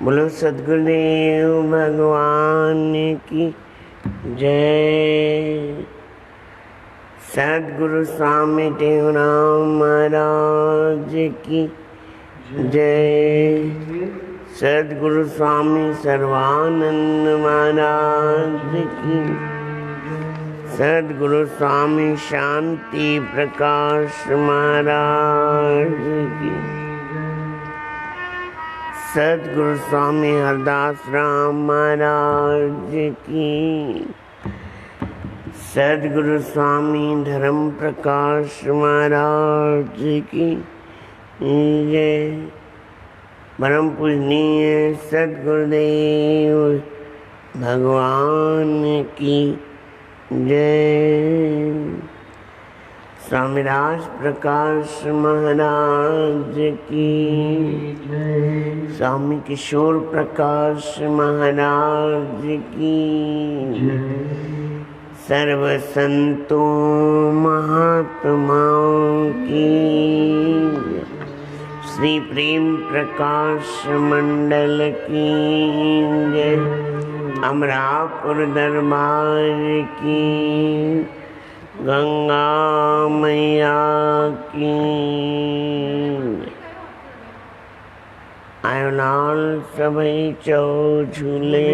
बोलो सद्गुरुदेव भगवान की जय। सद्गुरु स्वामी टेवराम महाराज की जय। सद्गुरु स्वामी सर्वानंद महाराज की। सद्गुरु स्वामी शांति प्रकाश महाराज की। सद्गुरु स्वामी हरदास राम महाराज की। सद्गुरु स्वामी धर्म प्रकाश महाराज की जय। परम पूजनीय सद्गुरुदेव भगवान की जय। स्वामी राज प्रकाश महाराज की जय। स्वामी किशोर प्रकाश महाराज की जय। सर्व संतों महात्माओं की जय। श्री प्रेम प्रकाश मंडल की जय। अमरापुर दरबार की, गंगा मैया की। आयो लाल सभई चौ झूले।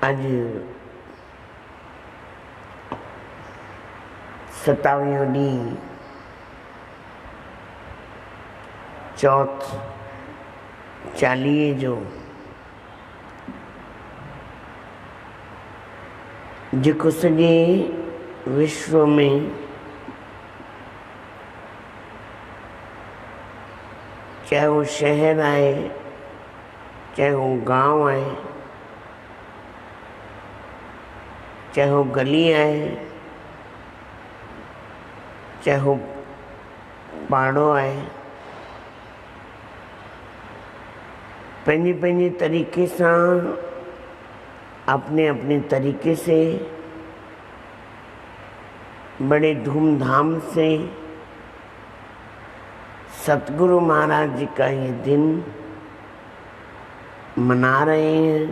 आज 27वीं ॾींहुं चौथ चालीहे जो जेको सॼे विश्व में चाहे वो शहर आहे, चाहे वो गांव आहे, चाहे वो गली आहे, चाहे वो पाड़ो आहे, पंहिंजे पंहिंजे तरीक़े सां अपने अपने तरीके से बड़े धूमधाम से सतगुरु महाराज जी का ये दिन मना रहे हैं।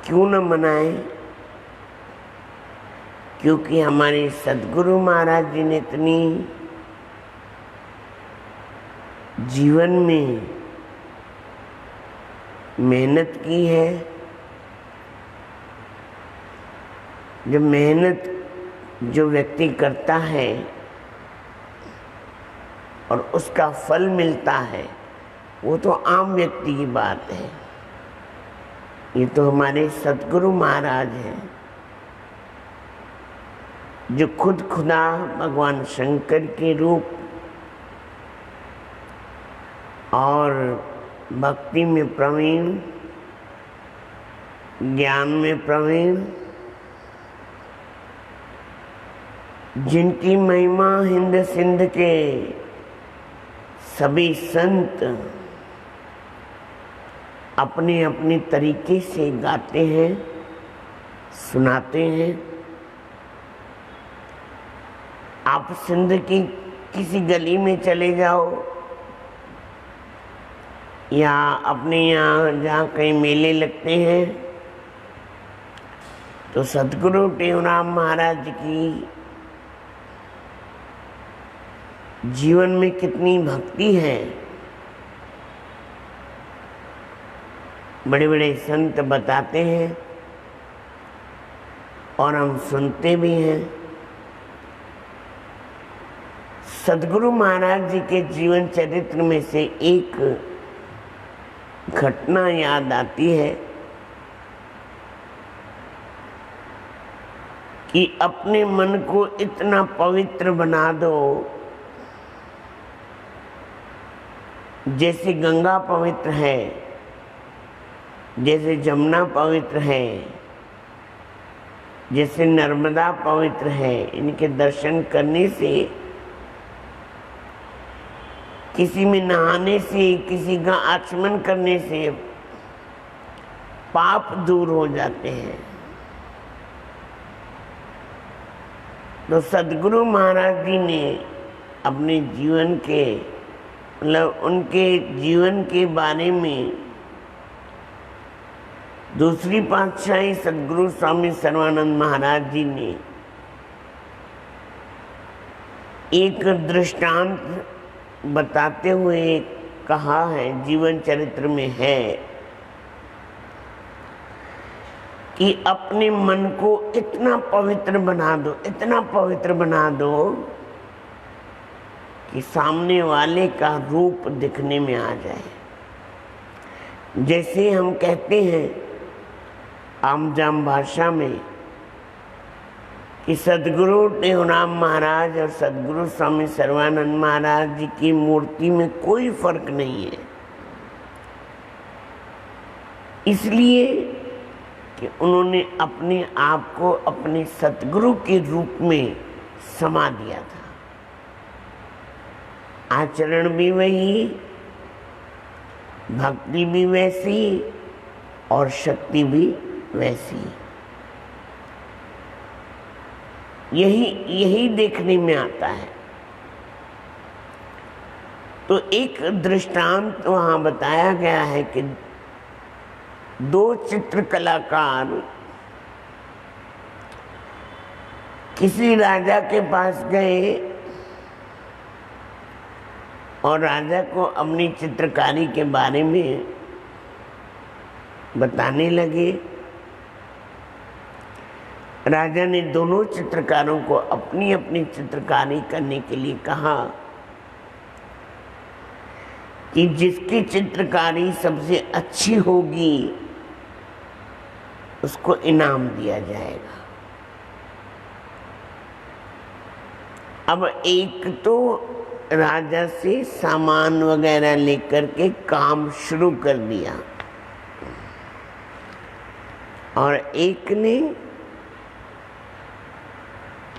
क्यों न मनाएं? क्योंकि हमारे सतगुरु महाराज जी ने इतनी जीवन में मेहनत की है। जो मेहनत जो व्यक्ति करता है और उसका फल मिलता है, वो तो आम व्यक्ति की बात है। ये तो हमारे सतगुरु महाराज हैं, जो खुद खुदा भगवान शंकर के रूप और भक्ति में प्रवीण, ज्ञान में प्रवीण, जिनकी महिमा हिंद सिंध के सभी संत अपने अपने तरीके से गाते हैं, सुनाते हैं। आप सिंध की किसी गली में चले जाओ या अपने यहाँ जहाँ कहीं मेले लगते हैं, तो सतगुरु टेवराम महाराज की जीवन में कितनी भक्ति है। बड़े बड़े संत बताते हैं और हम सुनते भी हैं। सतगुरु महाराज जी के जीवन चरित्र में से एक घटना याद आती है कि अपने मन को इतना पवित्र बना दो, जैसे गंगा पवित्र है, जैसे जमुना पवित्र है, जैसे नर्मदा पवित्र है। इनके दर्शन करने से, किसी में नहाने से, किसी का आचमन करने से पाप दूर हो जाते हैं। तो सदगुरु महाराज जी ने अपने जीवन के मतलब उनके जीवन के बारे में दूसरी पातशाही सदगुरु स्वामी सर्वानंद महाराज जी ने एक दृष्टांत बताते हुए कहा है, जीवन चरित्र में है कि अपने मन को इतना पवित्र बना दो, इतना पवित्र बना दो कि सामने वाले का रूप दिखने में आ जाए। जैसे हम कहते हैं आमजाम भाषा में कि सदगुरु टेहराम महाराज और सदगुरु स्वामी सर्वानंद महाराज जी की मूर्ति में कोई फर्क नहीं है, इसलिए कि उन्होंने अपने आप को अपने सतगुरु के रूप में समा दिया था। आचरण भी वही, भक्ति भी वैसी और शक्ति भी वैसी। यही देखने में आता है। तो एक दृष्टांत वहां बताया गया है कि दो चित्र कलाकार किसी राजा के पास गए और राजा को अपनी चित्रकारी के बारे में बताने लगे। राजा ने दोनों चित्रकारों को अपनी अपनी चित्रकारी करने के लिए कहा कि जिसकी चित्रकारी सबसे अच्छी होगी उसको इनाम दिया जाएगा। अब एक तो राजा से सामान वगैरह लेकर के काम शुरू कर दिया और एक ने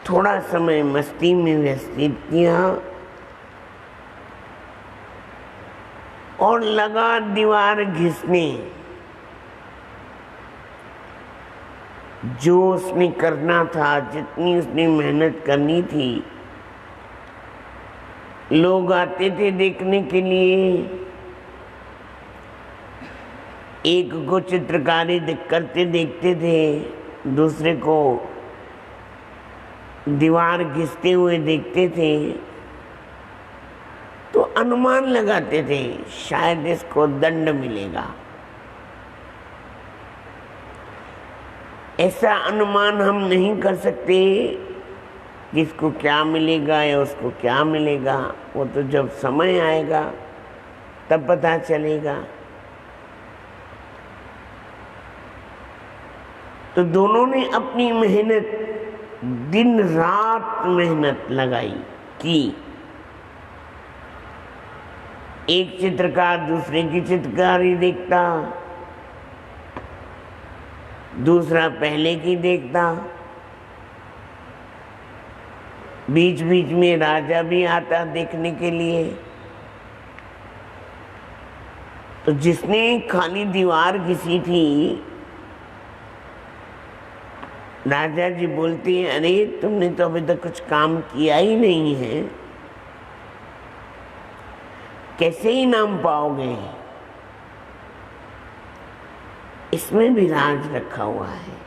थोड़ा समय मस्ती में व्यतीत किया और लगा दीवार घिसने। जो उसने करना था, जितनी उसने मेहनत करनी थी, लोग आते थे देखने के लिए। एक को चित्रकारी करते देखते थे, दूसरे को दीवार घिसते हुए देखते थे, तो अनुमान लगाते थे शायद इसको दंड मिलेगा। ऐसा अनुमान हम नहीं कर सकते किसको क्या मिलेगा या उसको क्या मिलेगा, वो तो जब समय आएगा तब पता चलेगा। तो दोनों ने अपनी मेहनत, दिन रात मेहनत लगाई की। एक चित्रकार दूसरे की चित्रकारी देखता, दूसरा पहले की देखता, बीच बीच में राजा भी आता देखने के लिए। तो जिसने खाली दीवार घिसी थी, राजा जी बोलते हैं, अरे तुमने तो अभी तक कुछ काम किया ही नहीं है, कैसे इनाम पाओगे? इसमें भी राज रखा हुआ है।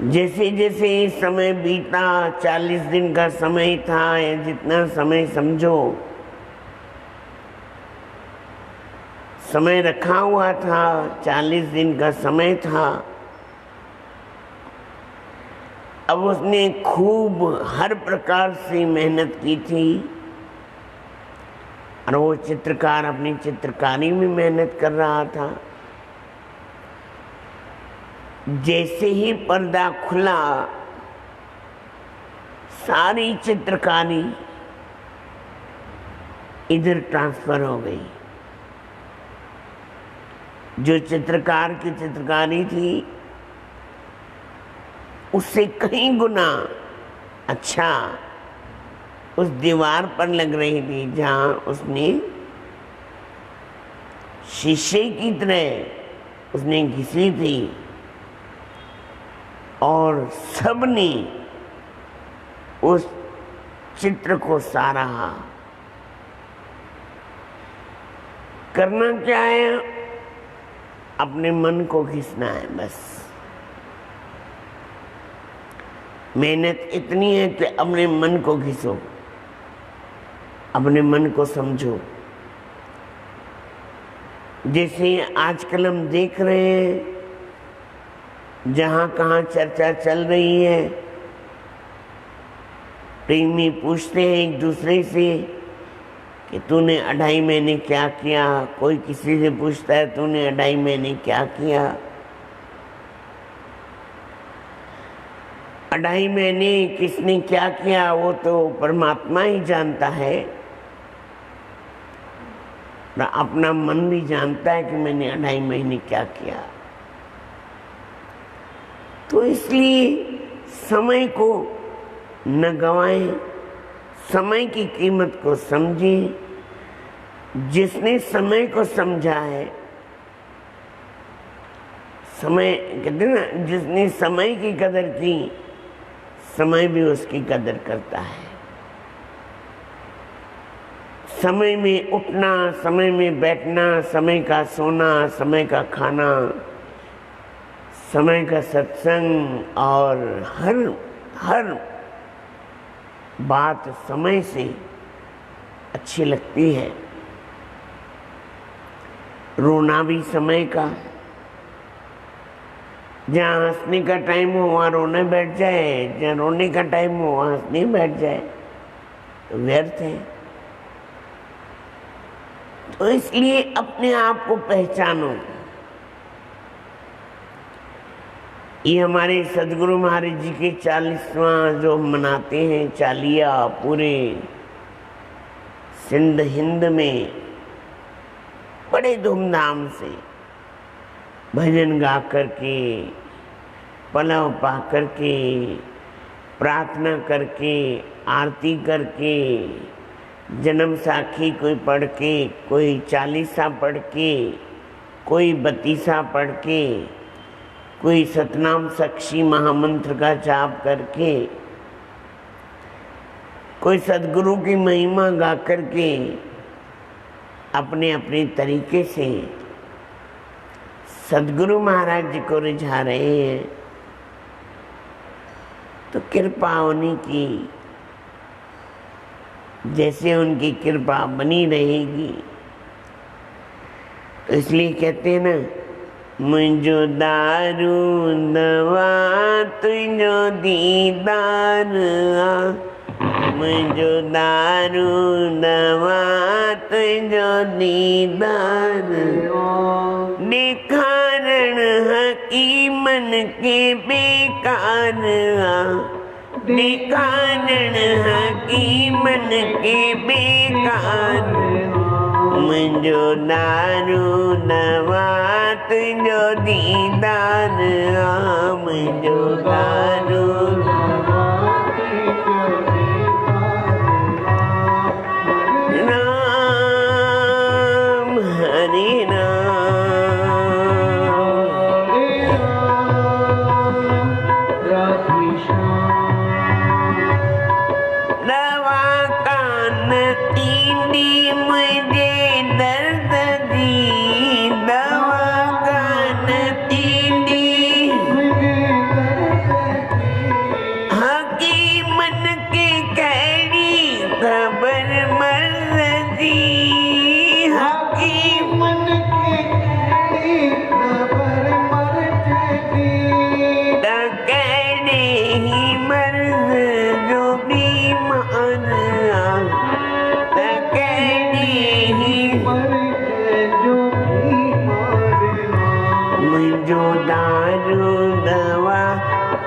जैसे जैसे समय बीता, 40 दिन का समय था या जितना समय समझो, समय रखा हुआ था, 40 दिन का समय था। अब उसने खूब हर प्रकार से मेहनत की थी और वो चित्रकार अपनी चित्रकारी में मेहनत कर रहा था। जैसे ही पर्दा खुला, सारी चित्रकारी इधर ट्रांसफर हो गई। जो चित्रकार की चित्रकारी थी उससे कई गुना अच्छा उस दीवार पर लग रही थी, जहाँ उसने शीशे की तरह उसने घिसी थी। और सबने उस चित्र को सराहा। करना क्या है? अपने मन को खींचना है बस। मेहनत इतनी है कि अपने मन को खींचो, अपने मन को समझो। जैसे आजकल हम देख रहे हैं, जहाँ कहाँ चर्चा चल रही है, प्रेमी पूछते हैं एक दूसरे से कि तूने 2.5 महीने क्या किया। कोई किसी से पूछता है तूने 2.5 महीने क्या किया। 2.5 महीने किसने क्या किया वो तो परमात्मा ही जानता है। अपना मन भी जानता है कि मैंने 2.5 महीने क्या किया। तो इसलिए समय को न गंवाएं, समय की कीमत को समझें। जिसने समय को समझा है, समय कहते हैं ना, जिसने समय की कदर की, समय भी उसकी कदर करता है। समय में उठना, समय में बैठना, समय का सोना, समय का खाना, समय का सत्संग और हर बात समय से अच्छी लगती है। रोना भी समय का, जहाँ हंसने का टाइम हो वहाँ रोने बैठ जाए, जहाँ रोने का टाइम हो वहाँ हंसने बैठ जाए तो व्यर्थ है। तो इसलिए अपने आप को पहचानो। ये हमारे सदगुरु महाराज जी के 40वां जो मनाते हैं चालिया, पूरे सिंध हिंद में बड़े धूमधाम से भजन गा करके, पलव पा करके, प्रार्थना करके, आरती करके, जन्म साखी कोई पढ़ के, कोई 40सा पढ़ के, कोई 32सा पढ़ के, कोई सतनाम साक्षी महामंत्र का जाप करके, कोई सदगुरु की महिमा गा करके अपने अपने तरीके से सदगुरु महाराज जी को रिझा रहे हैं। तो कृपा उन्हीं की, जैसे उनकी कृपा बनी रहेगी। तो इसलिए कहते हैं ना, मुझो दारू दवा तुझो दीदार, मुझो दारू दवा तुझो दीदार, निखारण हकीमन के बेकार, निखारण हकीमन के बेकार, मुझो दारू दवा तुझो दीदार, मुझो दारू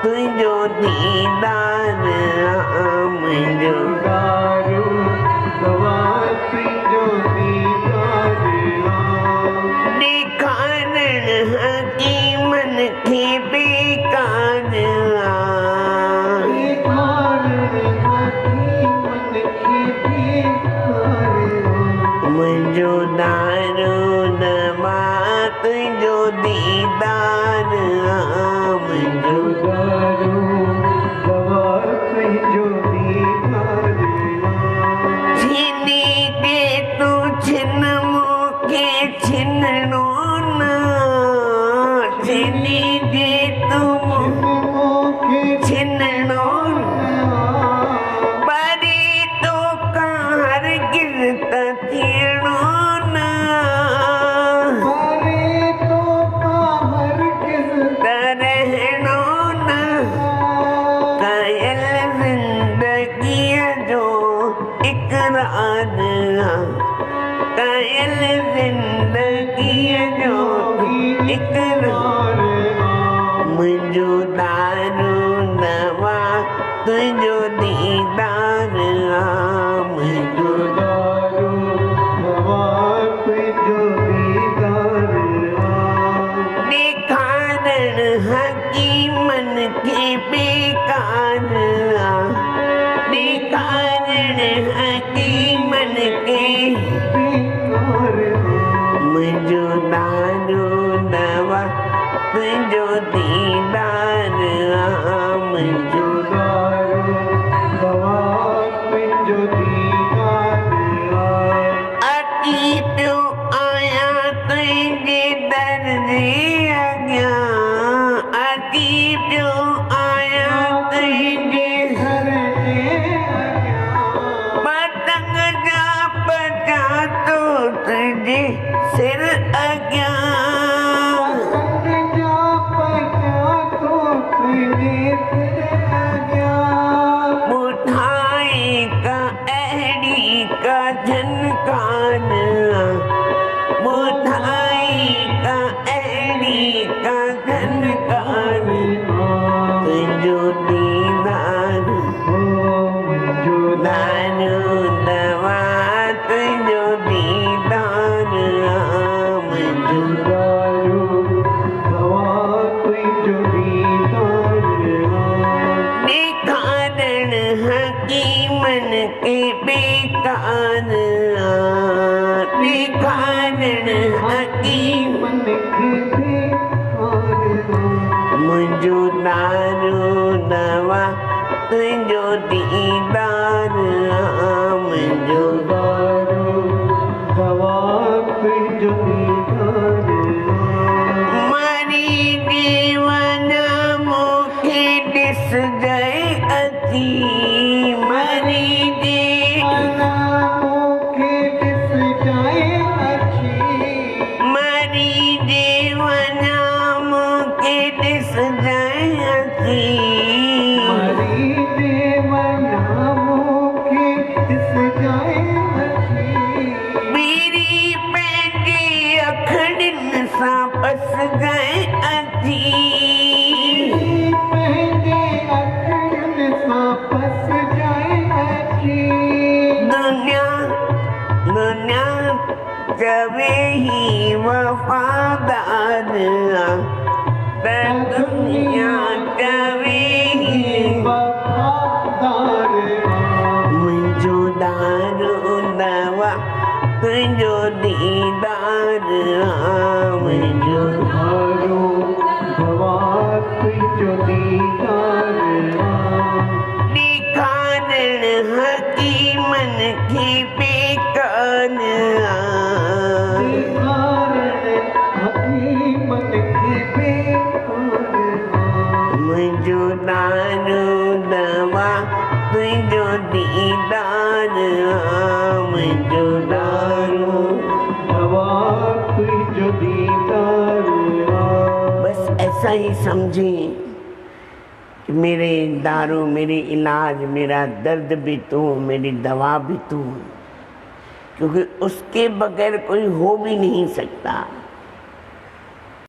तुझो दीदार, मुझो दारू दवा तुझो दीदार, निखारण हकीमन के बेकार, मुझो दारू दवा तुझो दीदार, मुझो कायल जिंदगी जो इकरार मुझो दारू दवा तुझो दीदार मुझो दारू दवा तुझो दीदार निखारण हकीमन के बेकार निखारण हकीमन के बेकार मुझो दारू दवा तुझो दीदार मुझो दारू दवा तुझो दीदार अकी प्यो आया तुझे दर्जे अज्ञा अकी प्यो आया तुझे पतंग जा बचा तो तुझे सिर अज्ञा मुठाई का एड़ी का झनकार मुठाई का एड़ी का झनकार तुझो दीदार दारू दवा तुझो दीदार मुझो दारू दवा तुझो दीदार निखारण हकीमन के बेकार निखारण हकीम मन के बेकार मुझो दारू दवा तुझो दीदार मुझो दारू दवा तुझो दीदार मारी जीवन मुखे दिस जाए अति मारी जीवन मुखे दिस जाए अच्छी मारी जीवन मुखे दिस जाए अति मरी देवना मुखे दिस जाए अच्छी मेरी पैंजे अखड़न सा पस गए अति पहले अखड़न सा पस जाए अच्छी दुनिया दुनिया जबे ही वफादार दुनिया जबे ही वफादार मुझो दारू दवा तुझो दीदार मुझो दारू दवा तुझो दीदार निखारण हकीमन की बेकार हकीमत की बेकार मुझो दारू दवा तुझो दीदार मुझो दारू दवा तुझो दीदार बस ऐसा ही समझें कि मेरे दारू मेरी इलाज मेरा दर्द भी तू मेरी दवा भी तू क्योंकि उसके बगैर कोई हो भी नहीं सकता।